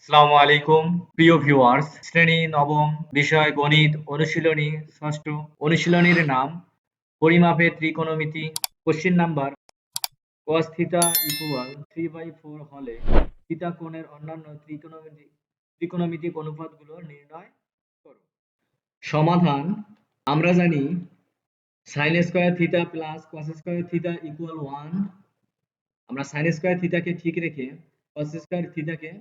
আসসালামু আলাইকুম প্রিয় ভিউয়ার্স, শ্রেণী নবম, বিষয় গণিত, অনুশীলনী ষষ্ঠ। অনুশীলনীর নাম পরিমাপের ত্রিকোণমিতি। Question number cos theta equal 3/4 হলে থিটা কোণের অন্যান্য ত্রিকোণমিতিক অনুপাতগুলো নির্ণয় করো। সমাধান: আমরা জানি sin square theta plus cos square theta equal 1। আমরা sin স্কয়ার থিটাকে ঠিক রেখে cos স্কয়ার থিটাকে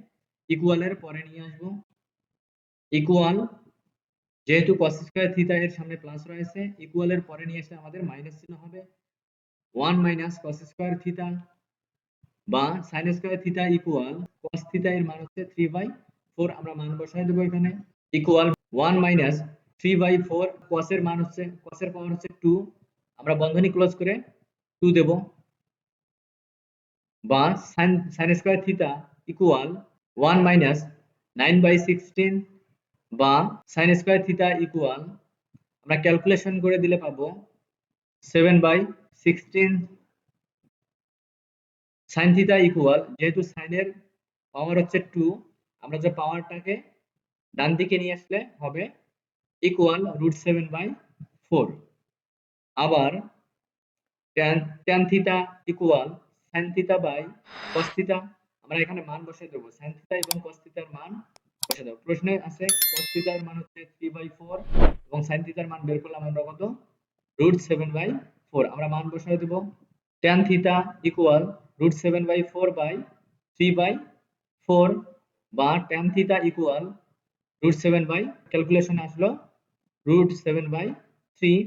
ইকুয়ালের পরে নিয়ে আসবো। ইকুয়াল, যেহেতু cos স্কয়ার থিটা এর সামনে প্লাস রয়েছে, ইকুয়ালের পরে নিয়ে এসে আমাদের মাইনাস চিহ্ন হবে। 1 মাইনাস cos স্কয়ার থিটা বা sin square theta equal cos theta এর মান হচ্ছে 3/4। আমরা মান বসাই দেব এখানে। ইকুয়াল 1 মাইনাস 3/4, cos এর মান হচ্ছে, cos এর পাওয়ার হচ্ছে 2, আমরা বন্ধনী ক্লোজ করে 2 দেব। বা sin square theta equal 1 minus 9/16 বা sin স্কয়ার থিটা ইকুয়াল, আমরা ক্যালকুলেশন করে দিলে পাবো 7/16। sin থিটা ইকুয়াল, যেহেতু sin এর পাওয়ার হচ্ছে 2, আমরা যে পাওয়ারটাকে ডান দিকে নিয়ে আসলে হবে ইকুয়াল √7/4। আবার tan theta equal sin theta by cos theta. আমরা এখানে মান বসিয়ে দেব, sin থিটা এবং cos থিটার মান বসিয়ে দেব। প্রশ্নে আছে cos থিটার মান হচ্ছে 3/4 এবং sin থিটার মান বের করলাম আমরা কত, √7/4। আমরা মান বসাই দেব। tan থিটা ইকুয়াল √7/4 বাই 3/4 বা tan theta equal √7 by, calculation আসলো √7/3।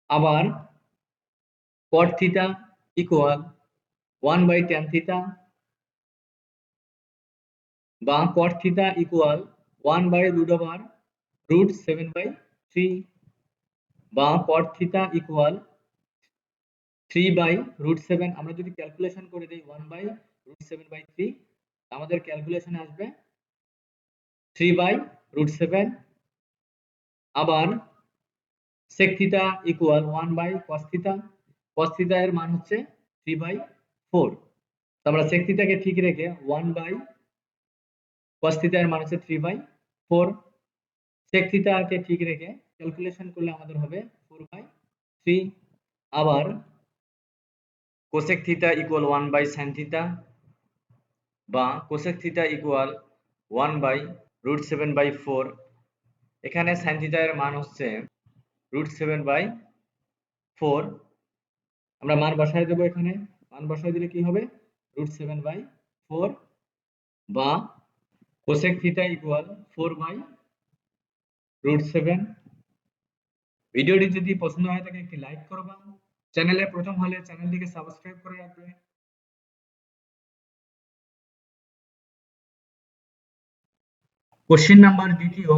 আবার cot theta equal 1/tan theta বা cot থিটা ইকুয়াল 1/√7/3 বা cot থিটা ইকুয়াল 3/√7। আমরা যদি ক্যালকুলেশন করে দেই 1/√7/3, আমাদের ক্যালকুলেশনে আসবে 3/√7। আবার sec theta equal 1/cos theta, cos theta এর মান হচ্ছে 3/4। তো আমরা sec থিটাকে ঠিক রেখে 1/cos থিটা এর মান হচ্ছে 3/4, sec থিটাকে ঠিক রেখে ক্যালকুলেশন করলে আমাদের হবে 4/3। আবার cosec theta equal 1/sin theta বা cosec থিটা ইকুয়াল 1/√7/4। এখানে sin থিটা এর মান হচ্ছে √7/4। আমরা মান বসাই দেবো এখানে। মান বসাই দিলে কি হবে, √7/4 বা cosec থিটা ইকুয়াল 4/√7। ভিডিওটি যদি পছন্দ হয় থাকে একটি লাইক করবা, চ্যানেলে প্রথম হলে চ্যানেলটিকে সাবস্ক্রাইব করে রাখবে। কোশ্চেন নাম্বার দ্বিতীয়,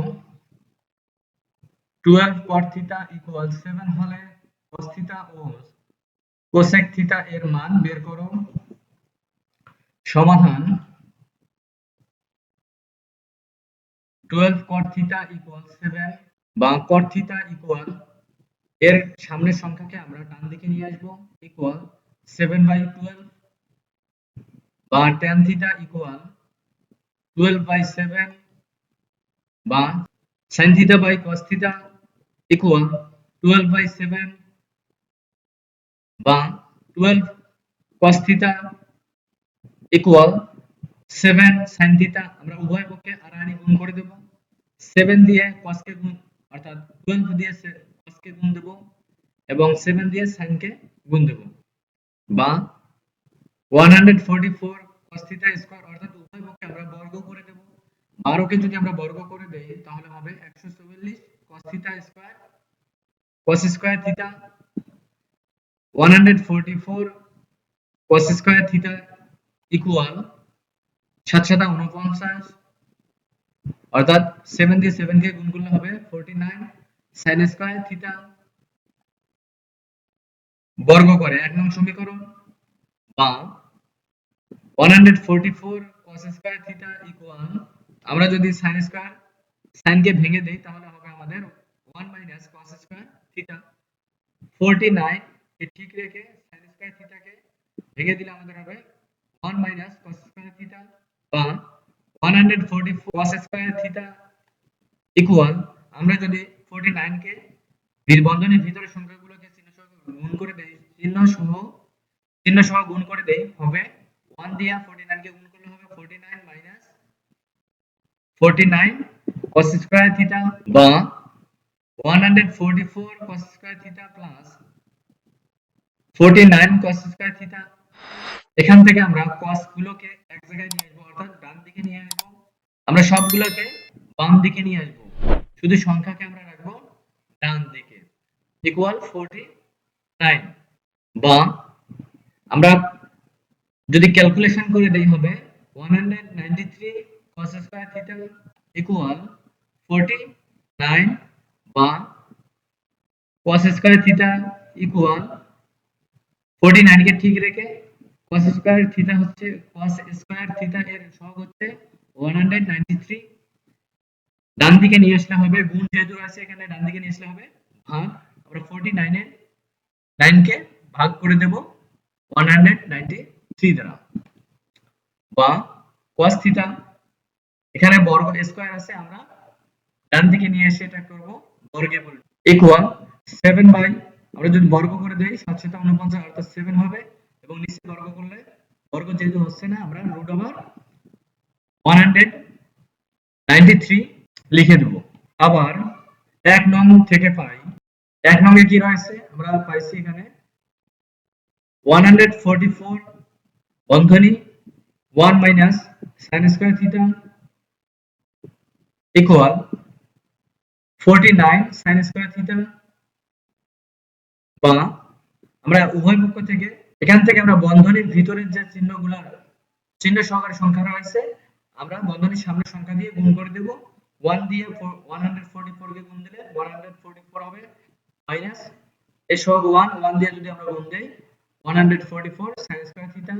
12 cot থিটা ইকুয়াল 7 হলে cos থিটা ও cosec থিটা এর মান বের করো। সমাধান: 12 cot থিটা ইকুয়াল 7 বা cot থিটা ইকুয়াল, এর সামনের সংখ্যাকে আমরা ডান দিকে নিয়ে আসব, ইকুয়াল 7/12 বা tan থিটা ইকুয়াল 12/7 বা sin theta by cos theta equal 12/7 বা 12 cos theta equal 7 sin theta. আমরা উভয় পক্ষে আড়াআড়ি গুণ করে দেব। 7 দিয়ে cos কে গুণ, অর্থাৎ 12 দিয়ে cos কে গুণ দেব এবং 7 দিয়ে sin কে গুণ দেব। বা 144 cos থিটা স্কয়ার, অর্থাৎ উভয় পক্ষে আমরা বর্গ করে দেব। 12 কে যদি আমরা বর্গ করে দেই তাহলে হবে 144 cos theta square, cos square theta 144 cos square theta equal 7 7 49, অর্থাৎ 7 দিয়ে 7 কে গুণ করলে হবে 49 sin স্কয়ার থিটা বর্গ করে 1 নং সমীকরণ। বা 144 cos স্কয়ার থিটা ইকুয়াল, আমরা যদি sin স্কয়ার, sin কে ভেঙে দেই তাহলে হবে আমাদের 1 মাইনাস cos স্কয়ার থিটা। 49 কে ঠিক রেখে sin স্কয়ার থিটাকে ভেঙে দিলে আমাদের হবে 1 মাইনাস cos স্কয়ার থিটা বা 144 cos স্কয়ার থিটা ইকুয়াল, আমরা যদি 49 কে বন্ধনীর ভিতরে সংখ্যাগুলোকে চিহ্ন সহ গুণ করে দেই, চিহ্ন সহ গুণ করে দেই, হবে 1 দিয়ে 49 কে গুণ করলে হবে 49 মাইনাস 49 cos স্কয়ার থিটা বা 144 cos square theta plus 49 cos square theta. এখান থেকে আমরা cos গুলোকে এক জায়গায় নিয়ে আসবো, অর্থাৎ ডান দিকে নিয়ে আসবো, আমরা সবগুলোকে বাম দিকে নিয়ে আসবো, শুধু সংখ্যাকে আমরা রাখবো ডান দিকে, ইকুয়াল 49 বা আমরা যদি ক্যালকুলেশন করে দেই হবে 193 cos স্কয়ার থিটা ইকুয়াল 49 বা cos স্কয়ার থিটা ইকুয়াল 49 কে ঠিক রেখে cos স্কয়ার থিটা হচ্ছে cos স্কয়ার থিটা এর সহগ হচ্ছে 193, ডান দিকে নিয়ে আসলে হবে, গুণ যেহেতু আছে এখানে ডান দিকে নিয়ে আসলে হবে ভাগ, আমরা 49 এর 9 কে ভাগ করে দেব 193 দ্বারা, বা cos থিটা এখানে বর্গ স্কয়ার আছে, আমরা ডান দিকে নিয়ে এসে এটা করব বর্গে বলব, ইকুয়াল 7 বাই, আমরা যদি বর্গ করে দেই 7 7 49 অর্থাৎ 7 হবে, এবং নিচে বর্গ করলে বর্গ যেহেতু হচ্ছে না আমরা রুট ওভার 193 লিখে দেব। আবার 1 নং থেকে পাই, 1 নং এ কি রয়েছে, আমরা পাইছি এখানে 144 বন্ধনী 1 minus sin square theta equal 49 sin square theta, বা আমরা উভয় পক্ষ থেকে এখান থেকে আমরা বন্ধনীর ভিতরের যে চিহ্ন সহকারে সংখ্যা রয়েছে, আমরা বন্ধনীর সামনে সংখ্যা দিয়ে গুণ করে দেব, 1 দিয়ে 144 কে গুণ দিলে 144 হবে, মাইনাস এই সহগ 1 দিয়ে যদি আমরা গুণ দেই 144 sin square theta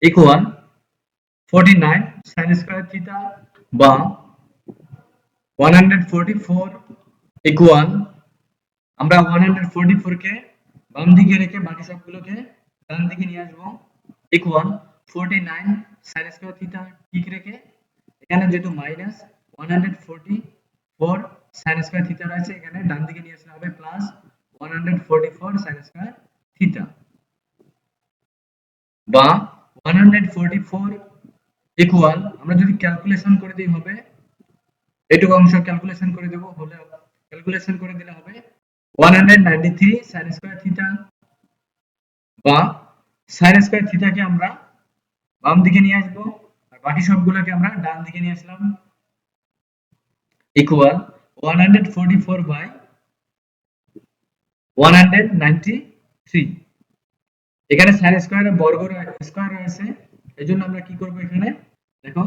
equal 49 sin square theta বা 144 ইকুয়াল, আমরা 144 কে বাম দিকে রেখে বাকি সবগুলোকে ডান দিকে নিয়ে আসবো, ইকুয়াল 49 sin স্কয়ার থিটা ঠিক রেখে এখানে যেহেতু মাইনাস 144 sin স্কয়ার থিটা রয়েছে, এখানে ডান দিকে নিয়ে আসলে হবে প্লাস 144 sin স্কয়ার থিটা, বা 144 ইকুয়াল, আমরা যদি ক্যালকুলেশন করে দিই হবে, এটুকু অংশ ক্যালকুলেশন করে দেব, হলে ক্যালকুলেশন করে দিলে হবে 193 sin স্কয়ার থিটা, বা sin স্কয়ার থিটাকে আমরা বাম দিকে নিয়ে আসবো আর বাকি সবগুলোকে আমরা ডান দিকে নিয়ে আসলাম, ইকুয়াল 144 বাই 193, এখানে sin স্কয়ারের বর্গ স্কয়ার রয়েছে, এজন্য আমরা কি করব, এখানে দেখো,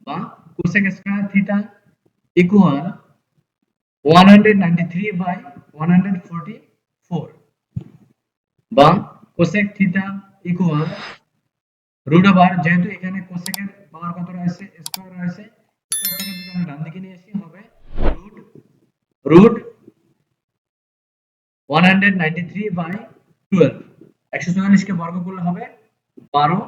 বা cosec square theta equal 193 by 144, বা cosec theta equal root over, যেহেতু এখানে cosec এর পাওয়ার কত রয়েছে, স্কয়ার রয়েছে, স্কয়ার থেকে যদি আমরা ডান দিকে নিয়ে আসি হবে রুট 193 বাই 12, 144 কে বর্গ করলে হবে 12